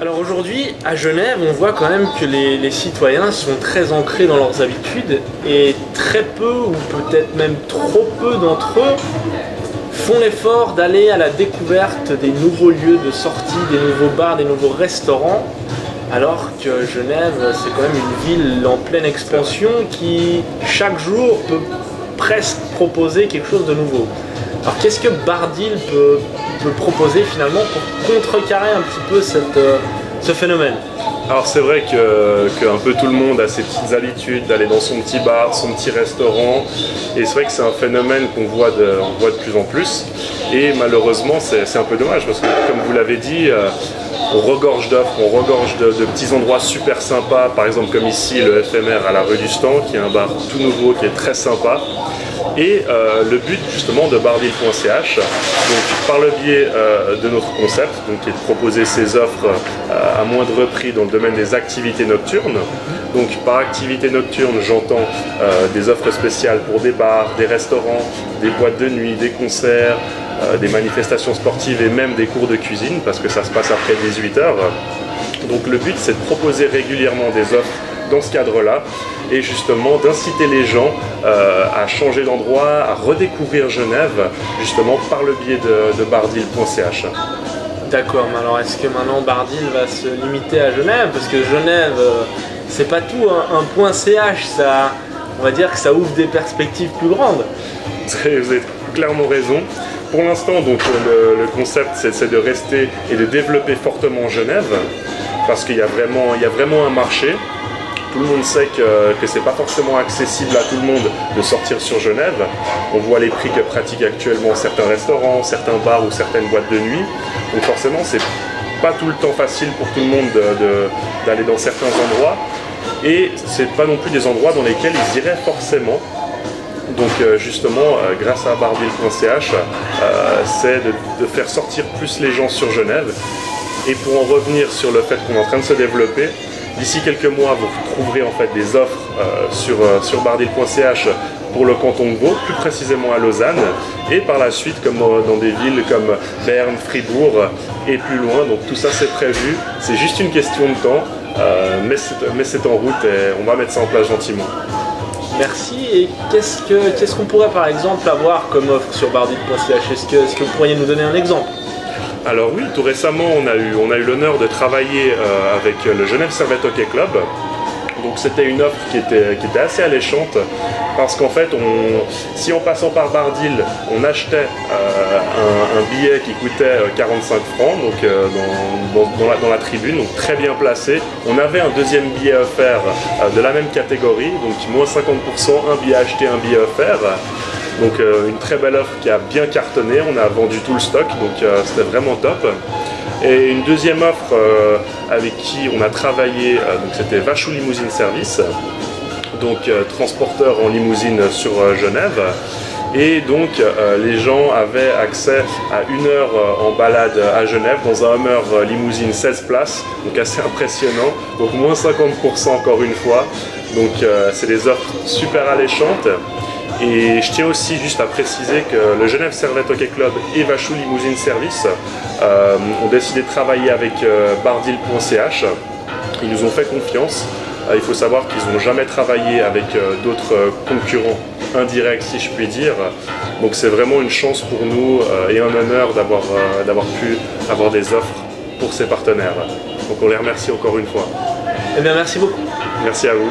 Alors aujourd'hui, à Genève, on voit quand même que les citoyens sont très ancrés dans leurs habitudes et très peu, ou peut-être même trop peu d'entre eux, font l'effort d'aller à la découverte des nouveaux lieux de sortie, des nouveaux bars, des nouveaux restaurants, alors que Genève, c'est quand même une ville en pleine expansion qui, chaque jour, peut presque proposer quelque chose de nouveau. Alors qu'est-ce que Bar-Deal peut proposer finalement pour contrecarrer un petit peu ce phénomène? Alors c'est vrai que un peu tout le monde a ses petites habitudes d'aller dans son petit bar, son petit restaurant, et c'est vrai que c'est un phénomène qu'on voit de plus en plus, et malheureusement c'est un peu dommage parce que comme vous l'avez dit, on regorge d'offres, on regorge de petits endroits super sympas, par exemple comme ici le Éphémère à la rue du Stand, qui est un bar tout nouveau, qui est très sympa. Et le but justement de Bar-Deal.ch, donc par le biais de notre concept, donc, qui est de proposer ces offres à moindre prix dans le domaine des activités nocturnes. Donc par activité nocturne, j'entends des offres spéciales pour des bars, des restaurants, des boîtes de nuit, des concerts, des manifestations sportives et même des cours de cuisine, parce que ça se passe après 18 h. Donc le but, c'est de proposer régulièrement des offres dans ce cadre-là, et justement d'inciter les gens à changer d'endroit, à redécouvrir Genève, justement par le biais de Bar-Deal.ch. D'accord, mais alors est-ce que maintenant Bar-Deal va se limiter à Genève? Parce que Genève, c'est pas tout, hein. Un .ch, ça, on va dire que ça ouvre des perspectives plus grandes. Vous avez clairement raison. Pour l'instant, donc le concept, c'est de rester et de développer fortement Genève, parce qu'il y a vraiment un marché. Tout le monde sait que ce n'est pas forcément accessible à tout le monde de sortir sur Genève. On voit les prix que pratiquent actuellement certains restaurants, certains bars ou certaines boîtes de nuit. Donc forcément, c'est pas tout le temps facile pour tout le monde d'aller dans certains endroits. Et c'est pas non plus des endroits dans lesquels ils iraient forcément. Donc justement, grâce à Bar-Deal.ch, c'est de faire sortir plus les gens sur Genève. Et pour en revenir sur le fait qu'on est en train de se développer, d'ici quelques mois, vous retrouverez en fait des offres sur Bar-Deal.ch pour le canton de Vaud, plus précisément à Lausanne, et par la suite comme dans des villes comme Berne, Fribourg et plus loin. Donc tout ça c'est prévu, c'est juste une question de temps, mais c'est en route et on va mettre ça en place gentiment. Merci. Et qu'est-ce qu'on pourrait par exemple avoir comme offre sur Bar-Deal.ch? Est-ce que vous pourriez nous donner un exemple? Alors oui, tout récemment, on a eu l'honneur de travailler avec le Genève Servette Hockey Club. Donc c'était une offre qui était assez alléchante, parce qu'en fait, si en passant par Bar-Deal, on achetait un billet qui coûtait 45 francs, donc dans la tribune, donc très bien placé, on avait un deuxième billet offert de la même catégorie, donc moins 50%, un billet acheté, un billet offert. Donc une très belle offre qui a bien cartonné, on a vendu tout le stock, donc c'était vraiment top. Et une deuxième offre avec qui on a travaillé, donc c'était Vachou Limousine Service, donc transporteur en limousine sur Genève. Et donc les gens avaient accès à 1 heure en balade à Genève dans un Hummer limousine 16 places, donc assez impressionnant, donc moins 50% encore une fois. Donc c'est des offres super alléchantes. Et je tiens aussi juste à préciser que le Genève Servette Hockey Club et Vachou Limousine Service ont décidé de travailler avec Bar-Deal.ch. Ils nous ont fait confiance. Il faut savoir qu'ils n'ont jamais travaillé avec d'autres concurrents indirects, si je puis dire. Donc c'est vraiment une chance pour nous et un honneur d'avoir pu avoir des offres pour ces partenaires. Donc on les remercie encore une fois. Eh bien merci beaucoup. Merci à vous.